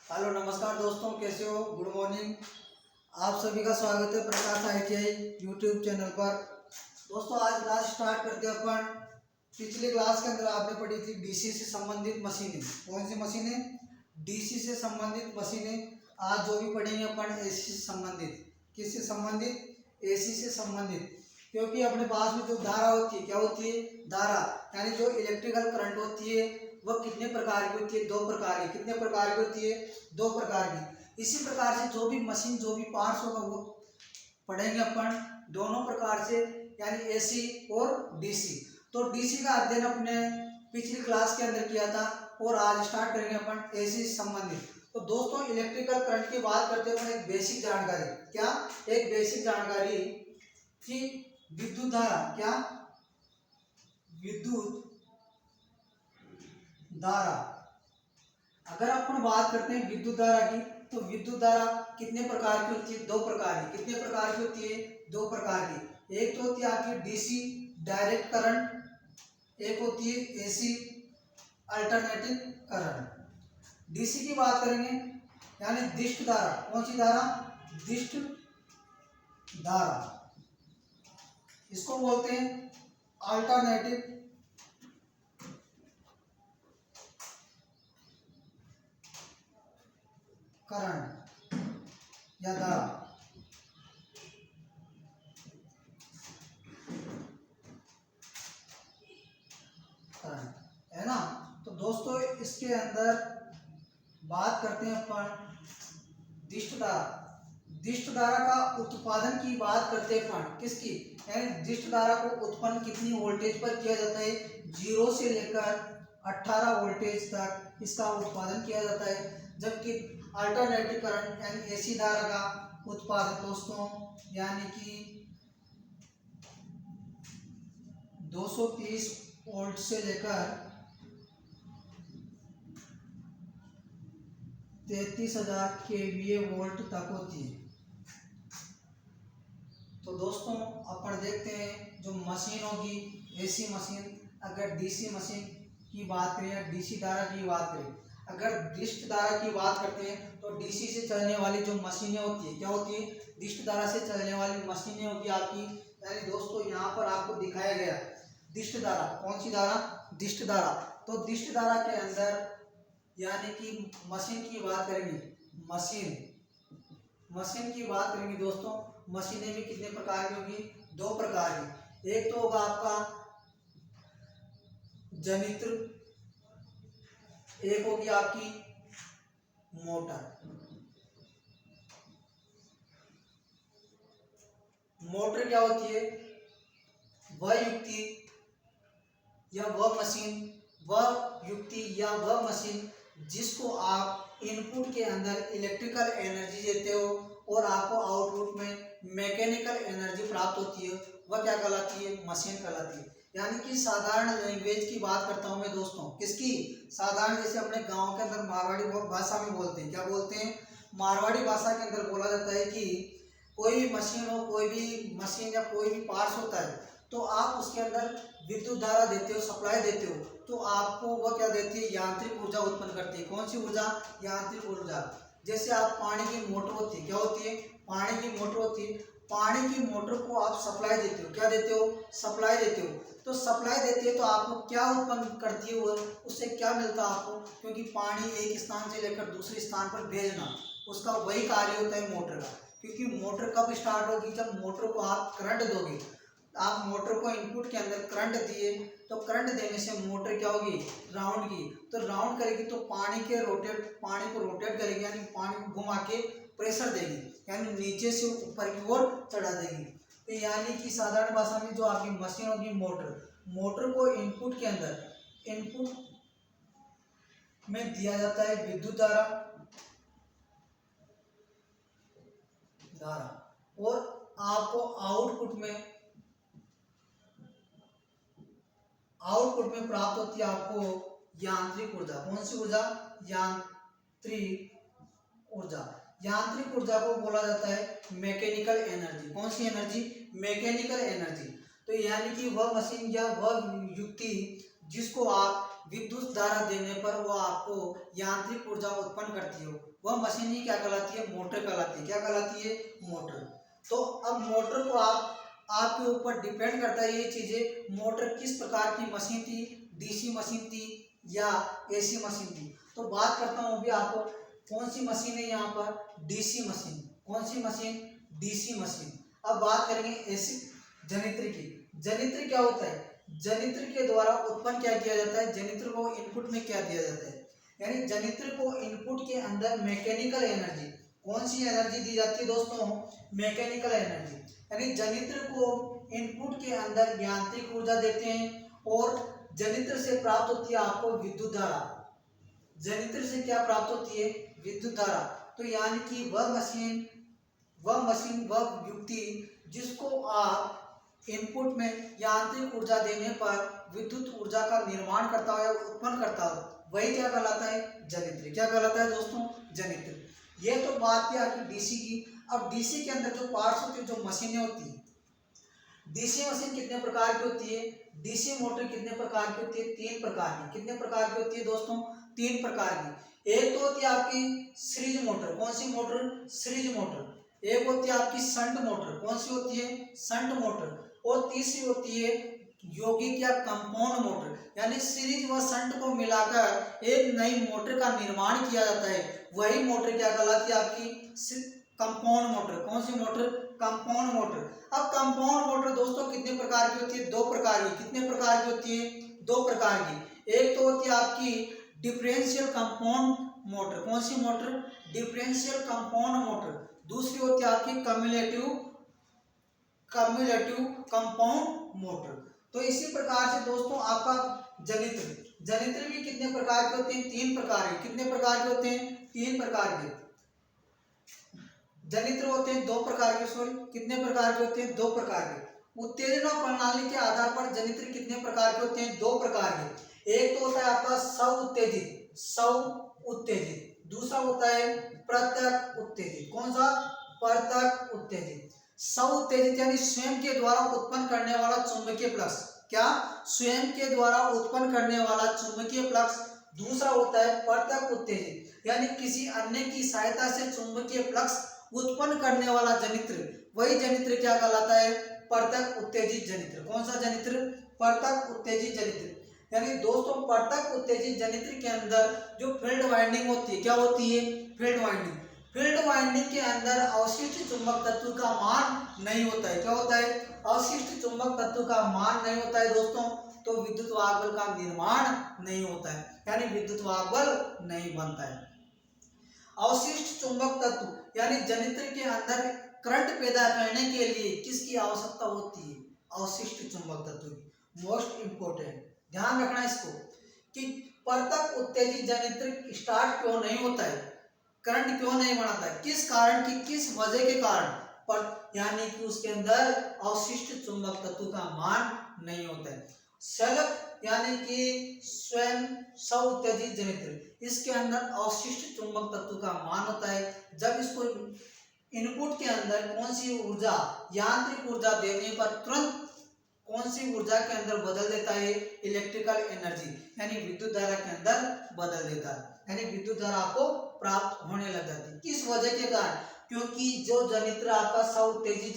Hello नमस्कार दोस्तों, कैसे हो? Good morning. आप सभी का स्वागत है प्रकाश ITI यूट्यूब चैनल पर। दोस्तों आज क्लास स्टार्ट करते हैं अपन। पिछले क्लास के अंदर आपने पढ़ी थी डीसी से संबंधित मशीनें। कौन सी मशीनें? डीसी से संबंधित मशीनें। आज जो भी पढ़ेंगे अपन एसी से संबंधित। किससे संबंधित? एसी से संबंधित। क्योंकि अपने पास में जो धारा होती है, क्या होती है? धारा, यानी जो इलेक्ट्रिकल करंट होती है वह कितने प्रकार की होती है? दो प्रकार की। कितने प्रकार की होती है? दो प्रकार की। इसी प्रकार से जो भी मशीन, जो भी पार्ट्स होगा वो पढ़ेंगे अपन दोनों प्रकार से, यानी एसी और डीसी। तो डीसी का अध्ययन अपने पिछली क्लास के अंदर किया था और आज स्टार्ट करेंगे अपन एसी से संबंधित। तो दोस्तों इलेक्ट्रिकल करंट की बात करते हुए एक बेसिक जानकारी, क्या? एक बेसिक जानकारी कि विद्युत धारा, क्या? विद्युत धारा। अगर अपन बात करते हैं विद्युत धारा की, तो विद्युत धारा कितने प्रकार की होती है? दो प्रकार की। कितने प्रकार की होती है? दो प्रकार की। एक तो होती है आपकी डीसी डायरेक्ट करंट, एक होती है एसी अल्टरनेटिंग करंट। डीसी की बात करेंगे यानी दिष्ट धारा। कौन सी धारा? दिष्ट धारा। इसको बोलते हैं अल्टरनेटिव करंट या धारा। करंट है ना। तो दोस्तों इसके अंदर बात करते हैं अपन दिष्ट धारा। दिष्ट धारा का उत्पादन की बात करते हैं अपन किसकी? यानी दिष्ट धारा को उत्पन्न कितनी वोल्टेज पर किया जाता है? 0 से लेकर 18 वोल्टेज तक इसका उत्पादन किया जाता है। जबकि अल्टरनेटिव करंट यानी एसी धारा का उत्पादन दोस्तों यानी कि 230 वोल्ट से लेकर 33,000 kVA वोल्ट तक होती है। तो दोस्तों अपन देखते हैं जो मशीन होगी एसी मशीन, अगर डीसी मशीन की बात करें या डीसी धारा की बात करें, अगर दिष्ट धारा की बात करते हैं तो डीसी से चलने वाली जो मशीनें होती है, क्या होती है? दिष्ट धारा से चलने वाली मशीनें होगी आपकी। यानी दोस्तों यहाँ पर आपको दिखाया गया दिष्ट धारा। कौन सी धारा? दिष्ट धारा। तो दिष्ट धारा के अंदर यानी कि मशीन की बात करेंगे, मशीन की बात करेंगे दोस्तों, मशीनें भी कितने प्रकार की होगी? दो प्रकार की। एक तो होगा आपका जनित्र, एक होगी आपकी मोटर। मोटर क्या होती है? वह युक्ति या वह मशीन, वह युक्ति या वह मशीन जिसको आप इनपुट के अंदर इलेक्ट्रिकल एनर्जी देते हो और आपको आउटपुट में मैकेनिकल एनर्जी प्राप्त होती है, वह क्या कहलाती है? मशीन कहलाती है। यानी कि साधारण लैंग्वेज की बात करता हूं मैं दोस्तों, किसकी? साधारण, जैसे अपने गांव के अंदर मारवाड़ी भाषा में बोलते हैं, क्या बोलते हैं? मारवाड़ी भाषा के अंदर बोला जाता है कि कोई भी मशीन हो, कोई भी मशीन या कोई भी पार्ट्स होता है तो आप उसके अंदर विद्युत धारा देते हो, सप्लाई देते हो, तो आपको वह क्या देती है? यांत्रिक ऊर्जा उत्पन्न करती है। कौन सी ऊर्जा? यांत्रिक ऊर्जा। जैसे आप पानी की मोटर होती है, क्या होती है? पानी की मोटर होती है, पानी की मोटर को आप सप्लाई देते हो, क्या देते हो? सप्लाई देते हो। तो सप्लाई देते हैं तो आपको क्या उत्पन्न करती है? वो उससे क्या मिलता है आपको? क्योंकि पानी एक स्थान से लेकर दूसरे स्थान पर भेजना, उसका वही कार्य होता है मोटर का। क्योंकि मोटर कब स्टार्ट होगी? जब मोटर को आप करंट दोगे। आप मोटर को इनपुट के अंदर करंट दिए तो करंट देने से मोटर क्या होगी? राउंड की, तो राउंड करेगी तो पानी को रोटेट करेगी, यानी पानी को घुमा के प्रेशर देगी, यानी नीचे से ऊपर की ओर चढ़ा देगी। तो यानी कि साधारण भाषा में जो आपकी मशीन होगी मोटर को इनपुट के अंदर इनपुट में दिया जाता है विद्युत धारा और आपको आउटपुट में प्राप्त होती है आपको यांत्रिक ऊर्जा। कौन सी ऊर्जा? यांत्रिक ऊर्जा। यांत्रिक ऊर्जा को बोला जाता है मैकेनिकल एनर्जी। कौन सी एनर्जी? Mechanical energy. तो यानी कि वह मशीन या वह युक्ति जिसको आप विद्युत धारा देने पर वो आपको यांत्रिक ऊर्जा उत्पन्न करती हो, वह मशीन ही क्या कहलाती है? मोटर कहलाती है। क्या कहलाती है? मोटर। तो अब मोटर को आपके ऊपर डिपेंड करता है ये चीजें, मोटर किस प्रकार की मशीन थी, डीसी मशीन थी या एसी मशीन थी। तो बात करता हूँ अभी आपको, कौन सी मशीन है यहाँ पर? DC machine. कौन सी मशीन? DC machine. अब बात करेंगे एसी जनित्र की। जनित्र क्या होता है? जनित्र के द्वारा उत्पन्न क्या किया जाता है? जनित्र को इनपुट में क्या दिया जाता है? यानी जनित्र को इनपुट के अंदर मैकेनिकल एनर्जी, कौन सी एनर्जी दी जाती है दोस्तों? Mechanical energy. यानी जनित्र को इनपुट के अंदर यांत्रिक ऊर्जा देते हैं और जनित्र से प्राप्त होती है आपको विद्युत धारा। जनित्र से क्या प्राप्त होती है? विद्युत धारा। तो यानी कि वह मशीन वह युक्ति जिसको आप इनपुट में यांत्रिक ऊर्जा देने पर विद्युत ऊर्जा का निर्माण करता है, उत्पन्न करता है, वही क्या कहलाता है? जनित्र। क्या कहलाता है दोस्तों? जनित्र। ये तो बात थी आपकी डीसी की। अब डीसी के अंदर जो पार्ट्स होते हैं, जो मशीनें होती हैं, डीसी मशीन कितने प्रकार की होती है? डीसी मोटर कितने प्रकार की होती है? 3 प्रकार की। कितने प्रकार की होती है दोस्तों? 3 प्रकार की। एक तो होती है आपकी सीरीज मोटर। कौन सी मोटर? Series motor. एक होती है आपकी शंट मोटर। कौन सी होती है? Shunt motor. और तीसरी होती है यौगिक या कंपाउंड मोटर। यानी सीरीज व शंट को मिलाकर एक नई मोटर का निर्माण किया जाता है, वही मोटर क्या कहलाती है? आपकी कंपाउंड मोटर। कौन सी मोटर? Compound motor. अब कंपाउंड मोटर दोस्तों कितने प्रकार की होती है? 2 प्रकार की। कितने प्रकार की होती है? 2 प्रकार की। एक तो होती है आपकी डिफरेंशियल कंपाउंड मोटर। कौन सी मोटर? Differential compound motor. दूसरी होती है आपकी कम्युलेटिव कंपाउंड मोटर। तो इसी प्रकार से दोस्तों आपका जनित्र भी कितने प्रकार के होते हैं? 3 प्रकार के। कितने प्रकार के होते हैं? 3 प्रकार के जनित्र होते हैं। 2 प्रकार के, सॉरी, कितने प्रकार के होते हैं? 2 प्रकार के। उत्तेजना प्रणाली के आधार पर जनित्र कितने प्रकार के होते हैं? 2 प्रकार के। एक तो होता है आपका स्व उत्तेजित, दूसरा होता है प्रत्यक्ष उत्तेजित। कौन सा? प्रत्यक्ष उत्तेजित। स्व उत्तेजित यानी स्वयं के द्वारा उत्पन्न करने वाला चुंबकीय फ्लक्स। क्या? स्वयं के द्वारा उत्पन्न करने वाला चुंबकीय फ्लक्स। दूसरा होता है प्रत्यक्ष उत्तेजित, यानी किसी अन्य की सहायता से चुंबकीय फ्लक्स उत्पन्न करने वाला जनित्र। वही जनित्र क्या कहलाता है? प्रत्यक्ष उत्तेजित जनित्र। कौन सा जनित्र? प्रत्यक्ष उत्तेजित जनित्र। यानी दोस्तों प्रत्यक्ष उत्तेजित जनित्र के अंदर जो फील्ड वाइंडिंग होती है, क्या होती है? Field winding. फील्ड वाइंडिंग के अंदर अवशिष्ट चुंबक तत्व का मान नहीं होता है। क्या होता है? अवशिष्ट चुंबक तत्व का मान नहीं होता है दोस्तों, तो विद्युत वाहक बल का निर्माण नहीं होता है, यानी विद्युत वाहक बल नहीं बनता है। अवशिष्ट चुंबक तत्व यानी जनित्र के अंदर करंट पैदा करने के लिए किसकी आवश्यकता होती है? अवशिष्ट चुंबक तत्व की। मोस्ट इंपोर्टेंट ध्यान रखना इसको कि प्रत्यक्ष उत्तेजित जनित्र स्टार्ट क्यों नहीं होता है, करंट क्यों नहीं बनाता है, किस कारण की, किस वजह के कारण? पर यानी कि उसके अंदर अवशिष्ट चुंबक तत्व का मान नहीं होता है। सेल्फ यानी कि स्वयं स्व उत्तेजित जनित्र, इसके अंदर अवशिष्ट चुंबक तत्व का मान होता है। जब इसको इनपुट के अंदर कौन सी ऊर्जा, यांत्रिक ऊर्जा देने पर तुरंत कौन सी ऊर्जा के अंदर बदल देता है? इलेक्ट्रिकल एनर्जी, यानी विद्युत धारा के अंदर बदल देता है, यानी विद्युत धारा आपको प्राप्त होने लग जाती है। किस वजह के कारण? क्योंकि जो जनित्र आपका स्व उत्तेजित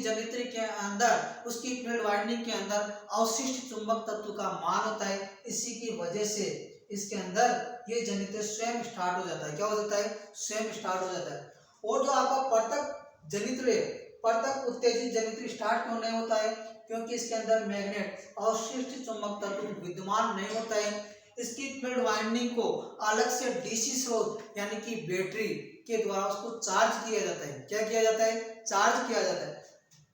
जनित्र के अंदर उसकी फील्ड वाइंडिंग के अंदर अवशिष्ट चुंबक तत्व का मान होता है। इसी की वजह से इसके अंदर ये जनित्र स्वयं स्टार्ट हो जाता है। क्या हो जाता है? स्वयं स्टार्ट हो जाता है। और जो आपका प्रत्यक्ष जनित्र है, प्रत्यक्ष उत्तेजित जनित्र स्टार्ट क्यों नहीं होता है? क्योंकि इसके अंदर मैग्नेट, अवशिष्ट चुंबक तत्व विद्यमान नहीं होता है। इसकी फील्ड वाइंडिंग को अलग से डीसी स्रोत यानी कि बैटरी के द्वारा उसको चार्ज किया जाता है। क्या किया जाता है? चार्ज किया जाता है।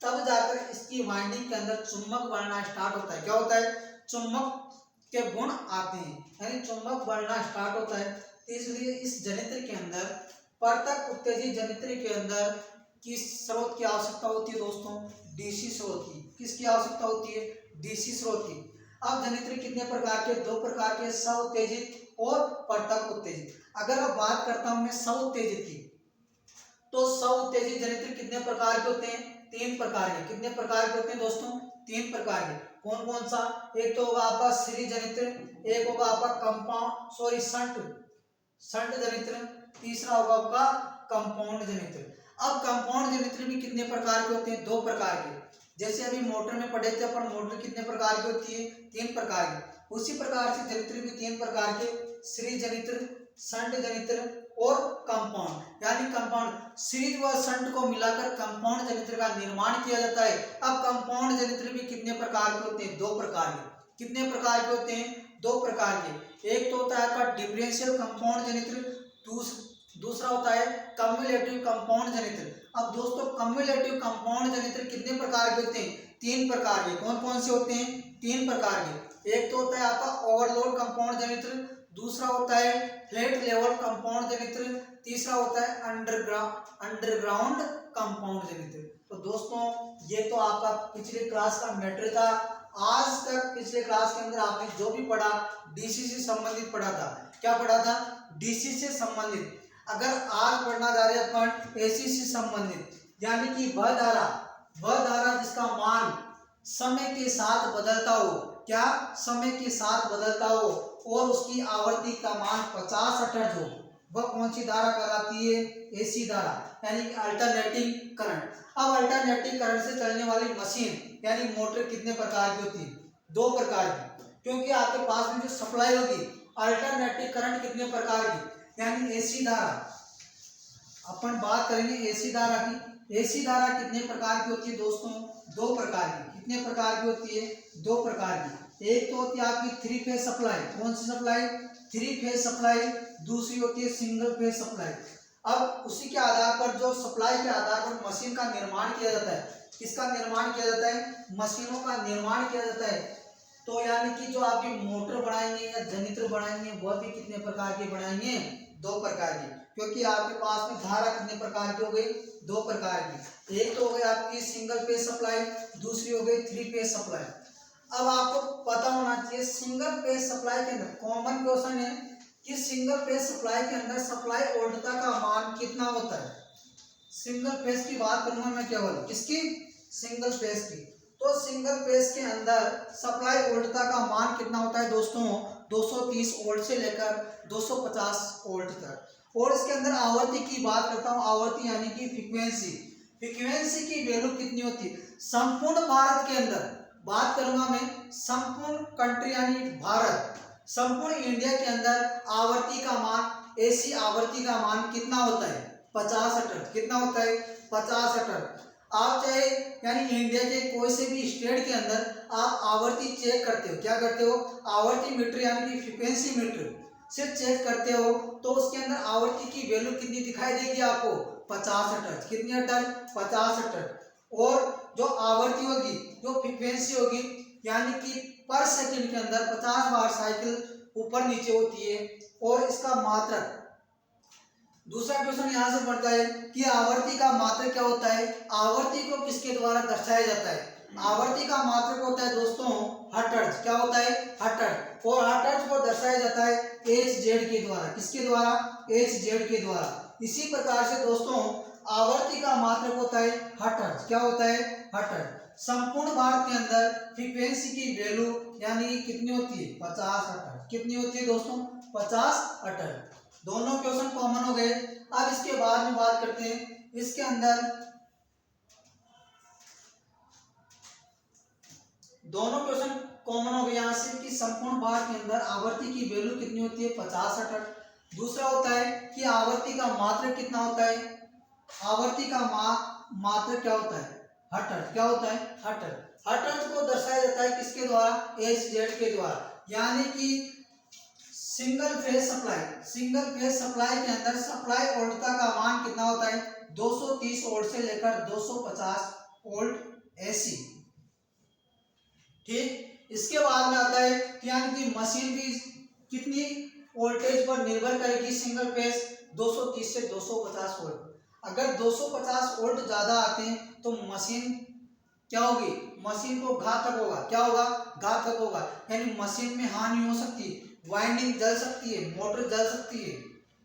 तब जाकर इसकी वाइंडिंग के अंदर चुंबक बनना स्टार्ट होता है। क्या होता है? चुंबक के गुण आते हैं, यानी चुंबक बनना स्टार्ट होता है। इसलिए इस जनित्र के अंदर, प्रत्यक्ष उत्तेजित जनित्र के अंदर किस स्रोत की आवश्यकता होती है दोस्तों? डीसी स्रोत की। किसकी आवश्यकता होती है? डीसी स्रोत की। अब जनित्र कितने प्रकार के? 2 प्रकार के, स्व उत्तेजित और प्रत्यक्ष उत्तेजित। अगर अब बात करता हूं मैं स्व उत्तेजित की, तो स्व उत्तेजित जनित्र कितने प्रकार के होते हैं? 3 प्रकार के। कितने प्रकार के होते हैं दोस्तों? 3 प्रकार के। कौन कौन सा? एक तो होगा आपका सीरीज जनित्र, एक होगा आपका शंट जनित्र, तीसरा होगा आपका कंपाउंड जनित्र। अब कंपाउंड जनित्र भी कितने प्रकार के होते हैं? 2 प्रकार के। जैसे अभी मोटर में पढ़े थे अपन, मोटर कितने प्रकार की होती है? 3 प्रकार की। उसी प्रकार से जनित्र भी 3 प्रकार के, सीरीज जनित्र, शंट जनित्र और कंपाउंड। यानी कंपाउंड सीरीज व शंट को मिलाकर कंपाउंड जनित्र का निर्माण किया जाता है। अब कंपाउंड जनित्र भी कितने प्रकार के होते हैं? 2 प्रकार के। कितने प्रकार के होते हैं? 2 प्रकार के। एक तो होता है आपका डिफरेंशियल कंपाउंड जनित्र, दूसरा होता है कम्युलेटिव कंपाउंड जनित्र। अब दोस्तों कम्युलेटिव कंपाउंड जनित्र कितने प्रकार के होते हैं? 3 प्रकार के। कौन कौन से होते हैं? 3 प्रकार के। एक तो होता है आपका ओवरलोड कंपाउंड जनित्र, दूसरा होता है फ्लैट लेवल कंपाउंड जनित्र, तीसरा होता है अंडरग्राउंड कंपाउंड जनित्र। तो दोस्तों ये तो आपका पिछले क्लास का मैटर था। आज तक पिछले क्लास के अंदर आपने जो भी पढ़ा डीसी से संबंधित पढ़ा था। क्या पढ़ा था? डीसी से संबंधित। अगर आज पढ़ना जा रहे अपन एसी से संबंधित, यानी कि वह धारा जिसका मान समय के साथ बदलता हो। क्या? समय के साथ बदलता हो और उसकी आवर्ती का मान 50 हर्ट्ज हो, वह कौन सी धारा कहलाती है? एसी धारा, यानी अल्टरनेटिंग करंट। अब अल्टरनेटिंग करंट से चलने वाली मशीन यानी मोटर कितने प्रकार की होती है? 2 प्रकार की। क्योंकि आपके पास में जो सप्लाई होगी अल्टरनेटिंग करंट कितने प्रकार की, यानी एसी धारा। अपन बात करेंगे एसी धारा की। एसी धारा कितने प्रकार की होती है दोस्तों? 2 प्रकार की। कितने प्रकार की होती है? 2 प्रकार की। एक तो होती है आपकी 3 फेज सप्लाई। कौन सी सप्लाई? 3 phase supply. दूसरी होती है सिंगल फेज सप्लाई। अब उसी के आधार पर, जो सप्लाई के आधार पर मशीन का निर्माण किया जाता है। किसका निर्माण किया जाता है? मशीनों का निर्माण किया जाता है। तो यानी कि जो आपकी मोटर बनाएंगे या जनित्र बनाएंगे वह भी कितने प्रकार के बनाएंगे? 2 प्रकार के। क्योंकि आपके पास में धारा कितने प्रकार की हो गई? 2 प्रकार की। एक तो हो गई आपकी सिंगल फेज सप्लाई, दूसरी हो गई 3 फेज सप्लाई। अब आपको पता होना चाहिए सिंगल फेज सप्लाई के अंदर कॉमन क्वेश्चन है कि सिंगल फेज सप्लाई के अंदर सप्लाई वोल्टता का मान कितना होता है? सिंगल फेज की बात करूंगा मैं केवल, किसकी? सिंगल फेज की। तो सिंगल फेज के अंदर सप्लाई वोल्टता का मान कितना होता है दोस्तों? 230 वोल्ट से लेकर 250 वोल्ट तक। और इसके अंदर आवर्ती की बात करता हूँ, आवर्ती यानी कि फ्रीक्वेंसी की वैल्यू कितनी होती है? संपूर्ण भारत के अंदर बात करूंगा मैं, संपूर्ण कंट्री यानी भारत, संपूर्ण इंडिया के अंदर आवर्ती का मान, एसी आवर्ती का मान कितना होता है? 50 हर्ट्ज। कितना होता है? 50 हर्ट्ज। आप चाहे यानी इंडिया के कोई से भी स्टेट के अंदर आप आवर्ती चेक करते हो। क्या करते हो? आवर्ती मीटर यानी कि फ्रीक्वेंसी मीटर से चेक करते हो तो उसके अंदर आवर्ती की वैल्यू कितनी दिखाई देगी आपको? 50 हर्ट्ज। कितनी हर्ट्ज? 50 हर्ट्ज। और जो आवर्ती होगी, जो फ्रीक्वेंसी होगी, यानी कि पर सेकंड के अंदर 50 बार साइकिल ऊपर नीचे होती है। और इसका मात्रक, दूसरा क्वेश्चन यहाँ से पड़ता है कि आवर्ती का मात्रक क्या होता है? आवर्ती को किसके द्वारा दर्शाया जाता है? आवर्ती का मात्रक होता है दोस्तों हर्ट्ज। क्या होता है? हर्ट्ज। और हर्ट्ज को दर्शाया जाता है Hz के द्वारा। किसके द्वारा? Hz के द्वारा। इसी प्रकार से दोस्तों आवर्ती का मात्रक होता है हर्ट्ज। क्या होता है? हर्ट्ज। संपूर्ण भारत के अंदर फ्रीक्वेंसी की वैल्यू यानी कितनी होती है? 50 हर्ट्ज। कितनी होती है दोस्तों? 50 हर्ट्ज। दोनों क्वेश्चन कॉमन हो गए। अब इसके बाद में बात करते हैं, इसके अंदर दोनों क्वेश्चन कॉमन हो गए यहाँ से कि संपूर्ण भारत के अंदर आवर्ती की वैल्यू कितनी होती है? 50 हर्ट्ज। दूसरा होता है कि आवर्ती का मात्रक कितना होता है? आवर्ती का मात्रक क्या होता है? हर्ट्ज। क्या होता है? हर्ट्ज। हर्ट्ज को दर्शाया जाता है किसके द्वारा? Hz के द्वारा। यानी कि सिंगल फेज सप्लाई के अंदर सप्लाई वोल्टता का मान कितना होता है? 230 वोल्ट से लेकर 250 वोल्ट एसी। ठीक। इसके बाद में आता है यानी कि मशीन की कितनी वोल्टेज पर निर्भर करेगी? सिंगल फेज 230 से 250 वोल्ट। अगर 250 वोल्ट ज्यादा आते हैं तो मशीन क्या होगी? मशीन को घातक होगा। क्या होगा? घातक होगा। यानी मशीन में हानि हो सकती है, वाइंडिंग जल सकती है, मोटर जल सकती है।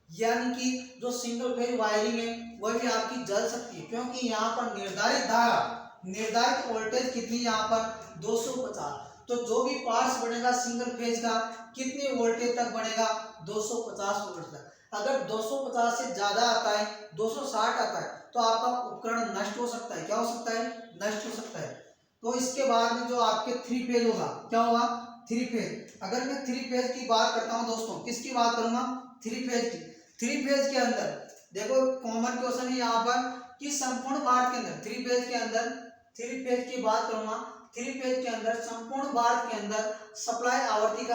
यानी कि जो सिंगल फेज वायरिंग है वह भी आपकी जल सकती है, क्योंकि यहाँ पर निर्धारित धारा निर्धारित वोल्टेज कितनी यहाँ पर 250। तो जो भी पार्ट्स बनेगा सिंगल फेज का कितने वोल्टेज तक बनेगा 250 वोल्ट तक। अगर 250 से ज्यादा आता है 260 आता है तो आपका उपकरण नष्ट हो सकता है। क्या हो सकता है? नष्ट हो सकता है। तो इसके बाद में जो आपके 3 फेज होगा क्या होगा 3 फेज। अगर मैं 3 फेज की बात करता हूं दोस्तों, किसकी बात करूंगा 3 फेज की। 3 फेज के अंदर देखो कॉमन क्वेश्चन है यहाँ पर कि संपूर्ण भारत के अंदर 3 फेज के अंदर 3 फेज की बात करूंगा 3 फेज के अंदर संपूर्ण भारत के अंदर सप्लाई आवृत्ति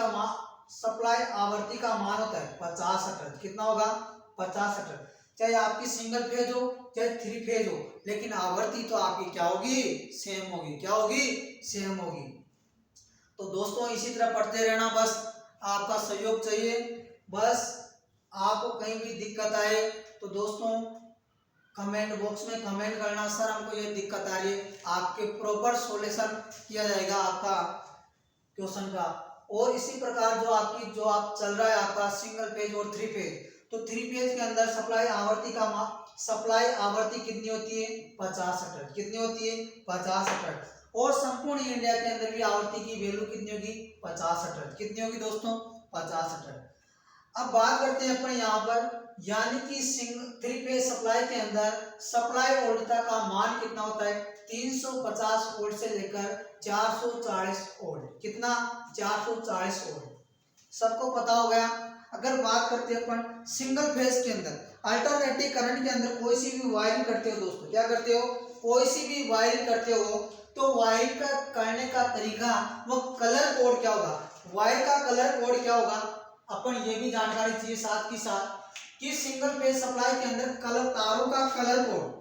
का मान होता है 50 हर्ट्ज। कितना होगा 50 हर्ट्ज। चाहे आपकी सिंगल फेज हो चाहे 3 फेज हो, लेकिन आवृत्ति तो आपकी क्या होगी सेम होगी। क्या होगी सेम होगी। तो दोस्तों इसी तरह पढ़ते रहना, बस आपका सहयोग चाहिए। बस आपको कहीं भी दिक्कत आए तो दोस्तों कमेंट बॉक्स में कमेंट करना, सर हमको ये दिक्कत आ रही है, आपके प्रॉपर सॉल्यूशन किया जाएगा आपका क्वेश्चन का। और इसी प्रकार जो आप चल रहा है आपका सिंगल पेज और 3 पेज, तो 3 पेज के अंदर सप्लाई आवृत्ति कितनी होती है 50 हर्ट्ज। कितनी होती है 50 हर्ट्ज। और संपूर्ण इंडिया के अंदर भी आवृत्ति की वैल्यू कितनी होगी 50 हर्ट्ज। कितनी होगी दोस्तों 50 हर्ट्ज। अब बात करते हैं अपन यहाँ पर, यानी कि 3 फेज सप्लाई के अंदर सप्लाई वोल्टता का मान कितना होता है 350 वोल्ट से लेकर 440 वोल्ट। कितना 440 वोल्ट सबको पता हो गया। अगर बात करते हैं अपन सिंगल फेज के अंदर अल्टरनेटिव करंट के अंदर कोई सी भी वायरिंग करते हो दोस्तों, क्या करते हो कोई सी भी वायरिंग करते हो तो वायर का करने का तरीका, वो कलर कोड क्या होगा, वायर का कलर कोड क्या होगा, अपन ये भी जानकारी चाहिए साथ ही साथ कि सिंगल फेज सप्लाई के अंदर तारों का कलर कोड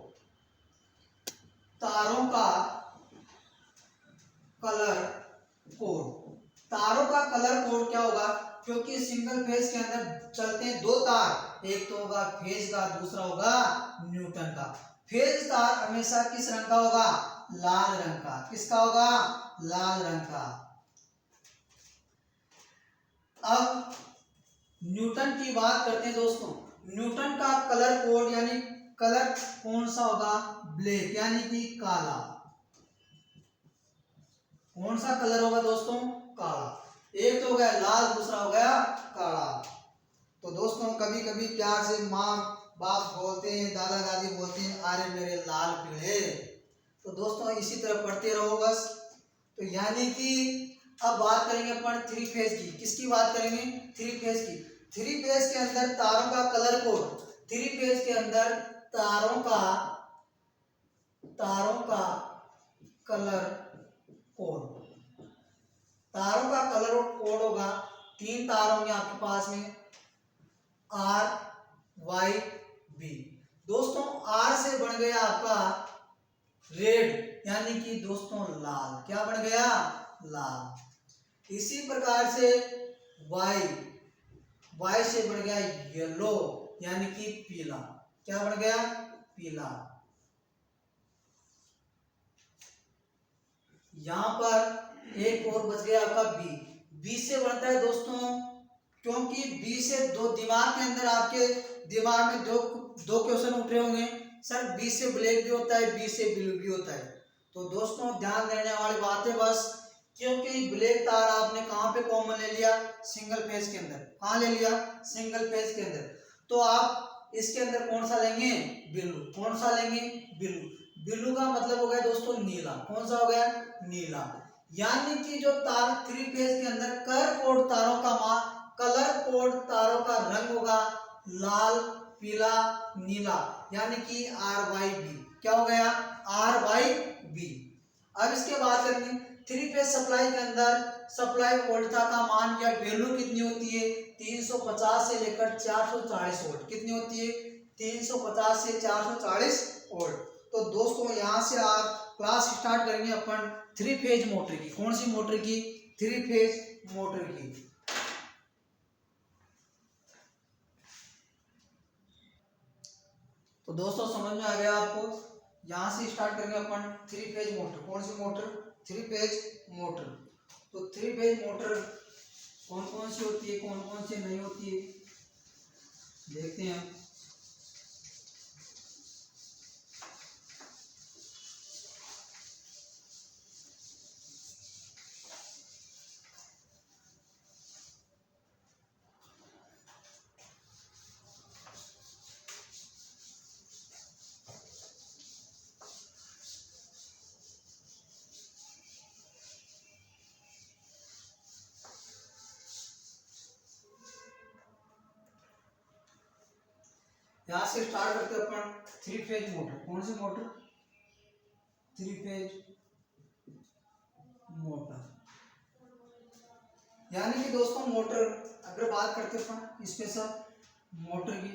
क्या होगा, क्योंकि सिंगल फेज के अंदर चलते हैं 2 तार, एक तो होगा फेज का दूसरा होगा न्यूटन का। फेज तार हमेशा किस रंग का होगा लाल रंग का। किसका होगा लाल रंग का। अब न्यूटन की बात करते हैं दोस्तों। न्यूटन का कलर कोड यानी कलर कौन सा होगा ब्लैक, यानी कि काला। कौन सा कलर होगा दोस्तों काला। एक तो हो गया लाल दूसरा हो गया काला। तो दोस्तों कभी कभी प्यार से माँ बाप बोलते हैं दादा दादी बोलते हैं अरे मेरे लाल पीले। तो दोस्तों इसी तरह पढ़ते रहो बस। तो यानी कि अब बात करेंगे अपन 3 फेज की। किसकी बात करेंगे 3 फेज की। 3 फेज के अंदर तारों का कलर कोड, 3 फेज के अंदर तारों का कलर कोड, तारों का कलर कोड होगा 3 तार होंगे आपके पास में R Y B। दोस्तों R से बन गया आपका रेड, यानी कि दोस्तों लाल। क्या बन गया लाल। इसी प्रकार से Y से बन गया येलो, यानी कि पीला। क्या बन गया पीला। यहां पर एक और बच गया आपका बी से बनता है दोस्तों, क्योंकि बी से दिमाग के अंदर आपके दिमाग में दो क्वेश्चन उठ रहे होंगे, सर बी से ब्लैक भी होता है बी से ब्लू भी होता है। तो दोस्तों ध्यान देने वाली बात है बस, क्योंकि ब्लैक तार आपने कहां पे कॉमन ले लिया सिंगल फेज के अंदर। कहां ले लिया सिंगल फेज के अंदर। तो आप इसके अंदर कौन सा लेंगे ब्लू। कौन सा लेंगे ब्लू। ब्लू का मतलब हो गया दोस्तों नीला। कौन सा हो गया नीला। यानी कि जो तार 3 फेज के अंदर कलर कोड तारों का रंग होगा लाल पीला नीला, यानी कि RYB। क्या हो गया RYB। अब इसके बाद करेंगे 3 फेज सप्लाई के अंदर सप्लाई वोल्टता का मान या वैल्यू कितनी होती है 350 से लेकर 440 वोल्ट। कितनी होती है 350 से 440 वोल्ट। तो दोस्तों यहाँ से आप क्लास स्टार्ट करेंगे अपन 3 फेज मोटर की। कौन सी मोटर की 3 फेज मोटर की। तो दोस्तों समझ में आ गया आपको। यहाँ से स्टार्ट करेंगे अपन 3 फेज मोटर। कौन सी मोटर 3 फेज मोटर। तो 3 फेज मोटर कौन कौन सी होती है कौन कौन सी नहीं होती है देखते हैं। यहाँ से स्टार्ट करते हैं अपन 3 फेज मोटर। कौन सी मोटर? 3 phase motor. यानी कि दोस्तों मोटर अगर बात करते हैं अपन स्पेशल मोटर की,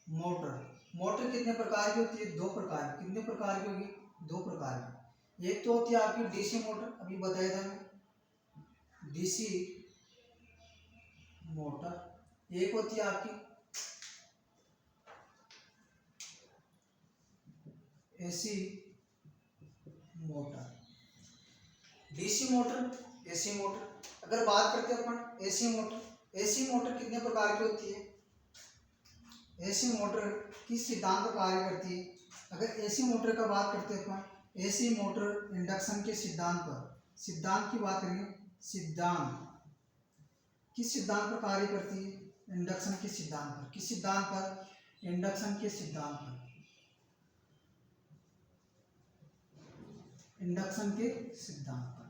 मोटर कितने प्रकार की होती है? 2 प्रकार की। कितने प्रकार की होगी? 2 प्रकार की। एक तो होती है आपकी डीसी मोटर, अभी बताया था मैं, डीसी मोटर। एक होती है आपकी AC motor. DC motor, AC motor. अगर बात करते हैं अपन एसी मोटर, एसी मोटर कितने प्रकार की होती है? एसी मोटर किस सिद्धांत पर कार्य करती है? अगर एसी मोटर का बात करते हैं अपन, एसी मोटर इंडक्शन के सिद्धांत पर, सिद्धांत की बात करेंगे, सिद्धांत किस सिद्धांत पर कार्य करती है? इंडक्शन के सिद्धांत पर। किस सिद्धांत पर? इंडक्शन के सिद्धांत पर। इंडक्शन के सिद्धांत पर।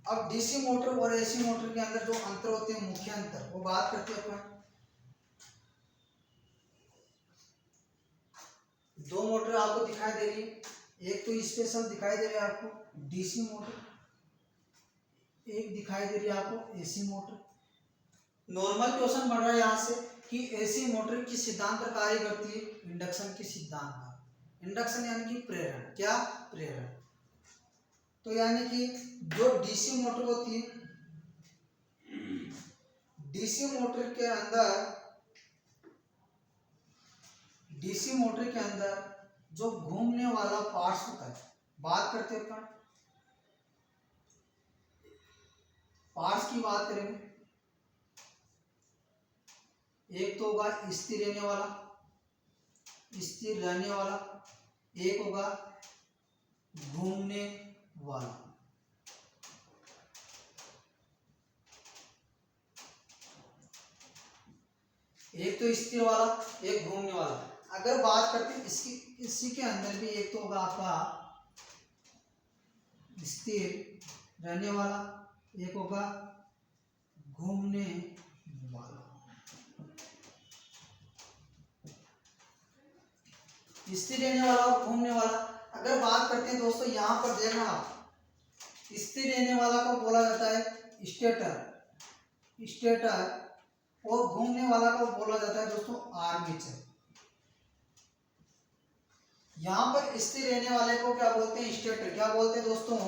अब डीसी मोटर और एसी मोटर के अंदर जो अंतर होते हैं, मुख्य अंतर, वो बात करते हैं अपन। 2 मोटर आपको दिखाई दे रही है, एक तो स्पेशल दिखाई दे रही है आपको डीसी मोटर, एक दिखाई दे रही है आपको एसी मोटर। नॉर्मल क्वेश्चन बन रहा है यहाँ से कि एसी मोटर किस सिद्धांत पर कार्य करती है? इंडक्शन के सिद्धांत पर। इंडक्शन यानी कि प्रेरण। क्या? प्रेरण। तो यानी कि जो डीसी मोटर होती है, डीसी मोटर के अंदर, डीसी मोटर के अंदर जो घूमने वाला पार्ट्स होता है, बात करते हैं अपन पार्ट्स की बात करेंगे। एक तो होगा स्थिर रहने वाला, स्थिर रहने वाला, एक होगा घूमने वाला। एक तो स्थिर वाला, एक घूमने वाला। अगर बात करते हैं इसी के अंदर भी एक तो होगा आपका स्थिर रहने वाला, एक होगा घूमने वाला। स्थिर रहने वाला और घूमने वाला। अगर बात करते हैं दोस्तों, यहाँ पर देखना आप, स्थिर रहने वाला को बोला जाता है स्टेटर, स्टेटर, और घूमने वाला को बोला जाता है दोस्तों आर्मेचर। यहां पर स्थिर रहने वाले को क्या बोलते हैं? स्टेटर। क्या बोलते हैं दोस्तों?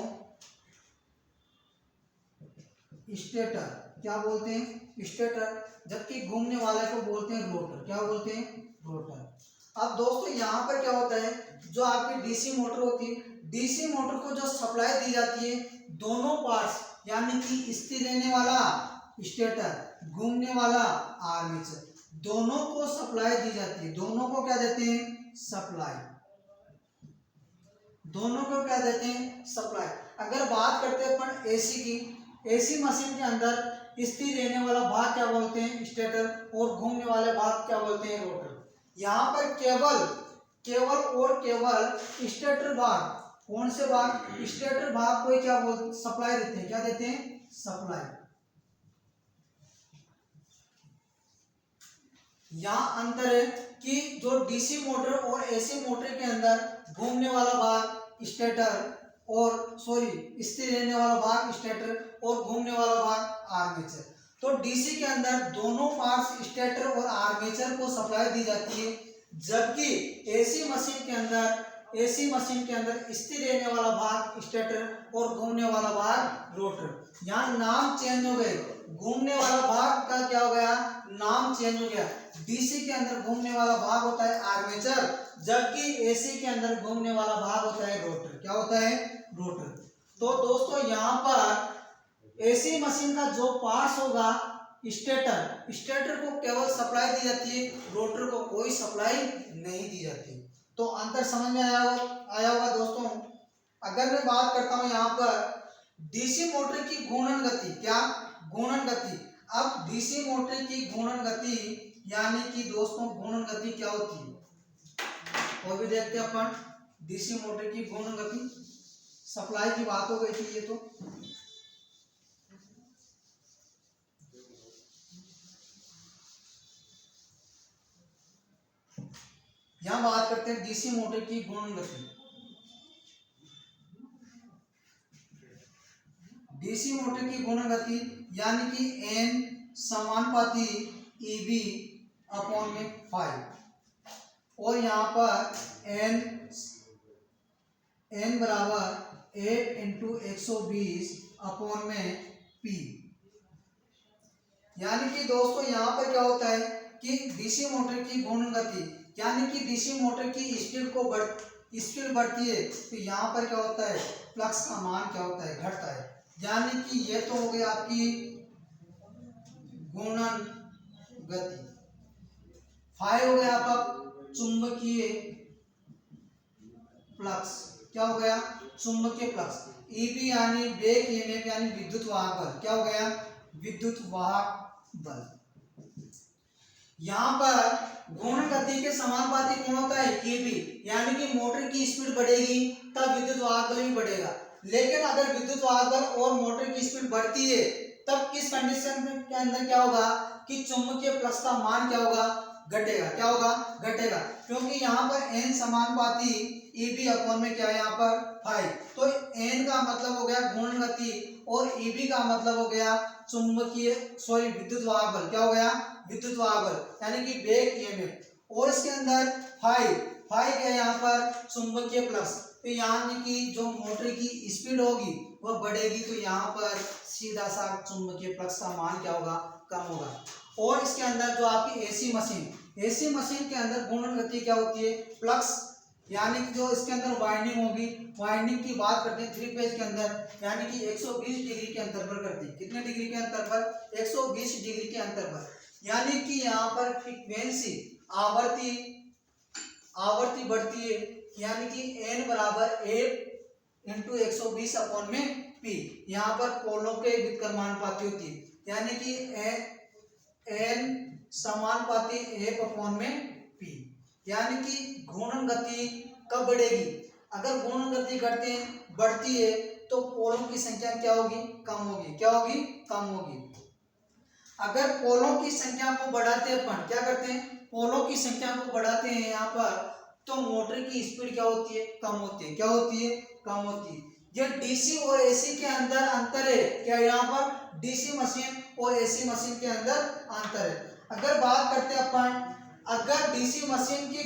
स्टेटर। क्या बोलते हैं? स्टेटर। जबकि घूमने वाले को बोलते हैं रोटर। क्या बोलते हैं? रोटर। अब दोस्तों यहाँ पर क्या होता है, जो आपकी डीसी मोटर होती है, डीसी मोटर को जो सप्लाई दी जाती है, दोनों पार्ट्स यानी कि स्थिर रहने वाला स्टेटर, घूमने वाला आर्मेचर, दोनों को सप्लाई दी जाती है। दोनों को क्या देते हैं? सप्लाई। दोनों को क्या देते हैं? सप्लाई। अगर बात करते हैं अपन एसी की, एसी मशीन के अंदर स्थिर रहने वाला भाग क्या बोलते हैं? स्टेटर, और घूमने वाले भाग क्या बोलते हैं? रोटर। यहाँ पर केवल और केवल स्टेटर भाग, कौन से भाग? स्टेटर भाग को क्या बोलते? सप्लाई देते हैं। क्या देते हैं? सप्लाई। यहाँ अंतर है कि जो डीसी मोटर और एसी मोटर के अंदर घूमने वाला भाग स्टेटर, और स्थिर रहने वाला भाग स्टेटर और घूमने वाला भाग आर्मेचर। तो डीसी के अंदर दोनों पार्ट्स स्टेटर और आर्मेचर को सप्लाई दी जाती है, जबकि एसी मशीन के अंदर स्थिर रहने वाला भाग स्टेटर और घूमने वाला भाग रोटर। यहाँ नाम चेंज हो गए, घूमने वाला भाग का क्या हो गया? नाम चेंज हो गया। डीसी के अंदर घूमने वाला भाग होता है आर्मेचर, जबकि एसी के अंदर घूमने वाला भाग होता है रोटर। क्या होता है? रोटर। तो दोस्तों यहाँ पर एसी मशीन का जो पार्ट्स होगा स्टेटर को केवल सप्लाई दी जाती है, रोटर को कोई सप्लाई नहीं दी जाती। तो अंतर समझ में आया होगा दोस्तों। अगर मैं बात करता हूँ यहाँ पर डीसी मोटर की घूर्णन गति, क्या? घूर्णन गति। अब डीसी मोटर की घूर्णन गति यानी कि दोस्तों घूर्णन गति क्या होती है वो भी देखते हैं अपन। डीसी मोटर की घूर्णन गति, सप्लाई की बात हो गई थी ये तो। यहाँ बात करते हैं डीसी मोटर की घूर्णन गति। डीसी मोटर की घूर्णन गति यानी कि एन समानुपाती ईबी अपॉन में 5 और यहाँ पर एन बराबर 8 इंटू 120 अपॉन में पी। यानी कि दोस्तों यहाँ पर क्या होता है कि डीसी मोटर की घूर्णन गति यानी कि डीसी मोटर की स्पीड बढ़ती है तो यहाँ पर क्या होता है, फ्लक्स का मान क्या होता है, घटता है। यानी कि ये तो हो गई आपकी घूर्णन गति। फाई हो गया आपका चुंबकीय फ्लक्स, क्या हो गया, चुंबकीय फ्लक्स। ईबी यानी बैक ईएमएफ यानी विद्युत वाहक बल, क्या हो गया, विद्युत वाहक बल। यहाँ पर घूर्णन गति के समानुपाती कौन होता है, ईबी, यानी कि मोटर की स्पीड बढ़ेगी तब विद्युत वाहक बल भी बढ़ेगा। लेकिन अगर विद्युत वाहक बल और मोटर की स्पीड बढ़ती है तब किस कंडीशन के अंदर क्या होगा कि चुंबकीय फ्लक्स का मान क्या होगा, घटेगा। क्या होगा, घटेगा, क्योंकि यहाँ पर एन समानुपाती ईबी अपॉन में क्या है यहाँ पर 5। तो एन का मतलब हो गया घूर्णन गति और ईबी का मतलब हो गया विद्युत वाहक बल। क्या हो गया, विद्युत वाहक बल यानी कि बैक ईएमएफ। और इसके अंदर 5 क्या यहाँ पर चुंबकीय फ्लक्स। तो यानी कि जो मोटर की स्पीड होगी वह बढ़ेगी तो यहाँ पर सीधा सा चुंबकीय फ्लक्स का मान क्या होगा, कम होगा। और इसके अंदर जो आपकी एसी मशीन के अंदर घूर्णन गति क्या होती है, फ्लक्स, यानी कि जो इसके अंदर वाइंडिंग होगी, वाइंडिंग की बात करते हैं 3 फेज के अंदर, यानी कि 120 डिग्री के अंतर पर करती है। कितने डिग्री के अंतर पर, 120 डिग्री के अंतर पर। यानी कि यहाँ पर फ्रीक्वेंसी आवर्ती बढ़ती है, यानी कि n बराबर 8 इंटू 120 अपॉन में p। यहाँ पर पोलों के व्युत्क्रमानुपाती होती है, यानी कि n समानुपाती 1 अपॉन में p। यानी कि घूर्णन गति कब बढ़ेगी, अगर घूर्णन गति बढ़ती है तो पोलों की संख्या क्या होगी, कम होगी। क्या होगी, कम होगी। अगर पोलों की संख्या को बढ़ाते हैं, अपन क्या करते हैं, पोलों की संख्या को बढ़ाते हैं यहाँ पर, तो मोटर की स्पीड क्या होती है, कम होती है। क्या होती है, कम होती है। ये डीसी और एसी के अंदर अंतर है, क्या यहाँ पर डीसी मशीन और एसी मशीन के अंदर अंतर है। अगर बात करते हैं अपन, अगर डीसी मशीन की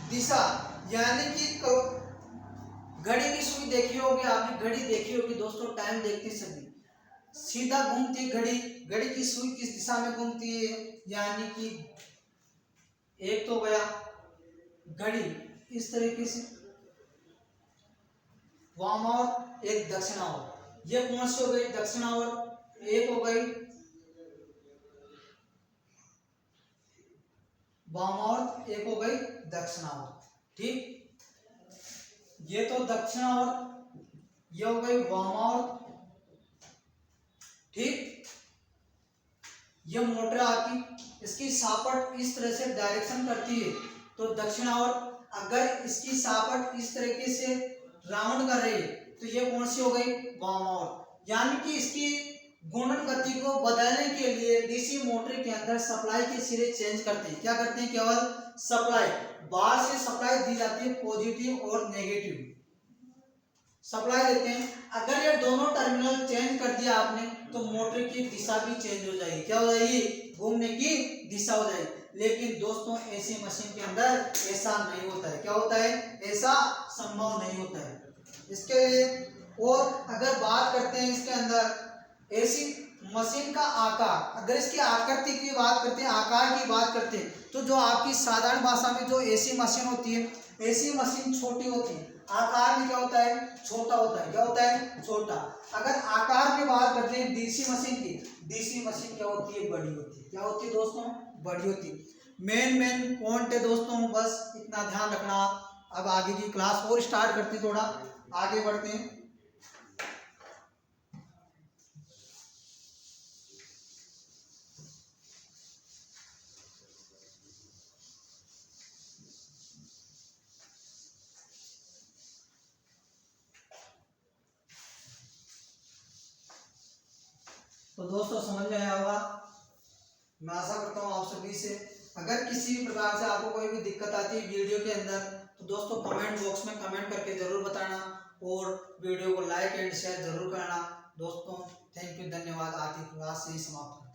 दिशा यानी कि घड़ी की सुई देखी होगी आपने, घड़ी देखी होगी दोस्तों, टाइम देखते सभी, सीधा घूमती घड़ी की सुई किस दिशा में घूमती है, यानी कि एक तो गया घड़ी इस तरीके से वाम और एक दक्षिण ओर, ये कौन सी हो गई, दक्षिण ओर। एक हो गई वाम और एक हो गई दक्षिण ओर, ठीक। ये तो दक्षिण ओर, ये हो गई वाम और, ठीक। ये मोटर आपकी इसकी सापट इस तरह से डायरेक्शन करती है तो दक्षिण ओर। अगर इसकी सापट इस तरीके से राउंड कर रही है तो ये कौन सी हो गई, वाम ओर। यानी कि इसकी घूर्णन गति को बदलने के लिए डीसी मोटर के अंदर सप्लाई के सिरे चेंज करते हैं। क्या करते हैं, केवल सप्लाई, बाहर से सप्लाई दी जाती है, पॉजिटिव और नेगेटिव सप्लाई देते हैं। अगर ये दोनों टर्मिनल चेंज कर दिया आपने तो मोटर की दिशा भी चेंज हो जाएगी। क्या हो जाएगी, घूमने की दिशा हो जाएगी। लेकिन दोस्तों एसी मशीन के अंदर ऐसा नहीं होता है। क्या होता है, ऐसा संभव नहीं होता है इसके लिए। और अगर बात करते हैं इसके अंदर एसी मशीन का आकार, अगर इसकी आकृति की बात करते हैं, आकार की बात करते हैं, तो जो आपकी साधारण भाषा में जो एसी मशीन होती है, एसी मशीन छोटी होती है, आकार में क्या होता है, छोटा होता है। क्या होता है, छोटा। अगर आकार में बात करते हैं डीसी मशीन की, डीसी मशीन क्या होती है, बड़ी होती है। क्या होती है दोस्तों, बड़ी होती है। मेन पॉइंट है दोस्तों, बस इतना ध्यान रखना। अब आगे की क्लास और स्टार्ट करते हैं, थोड़ा आगे बढ़ते हैं। तो दोस्तों समझ में आया होगा, मैं आशा करता हूँ आप सभी से। अगर किसी भी प्रकार से आपको कोई भी दिक्कत आती है वीडियो के अंदर तो दोस्तों कमेंट बॉक्स में कमेंट करके ज़रूर बताना और वीडियो को लाइक एंड शेयर ज़रूर करना। दोस्तों थैंक यू, धन्यवाद। आज की क्लास से ही समाप्त।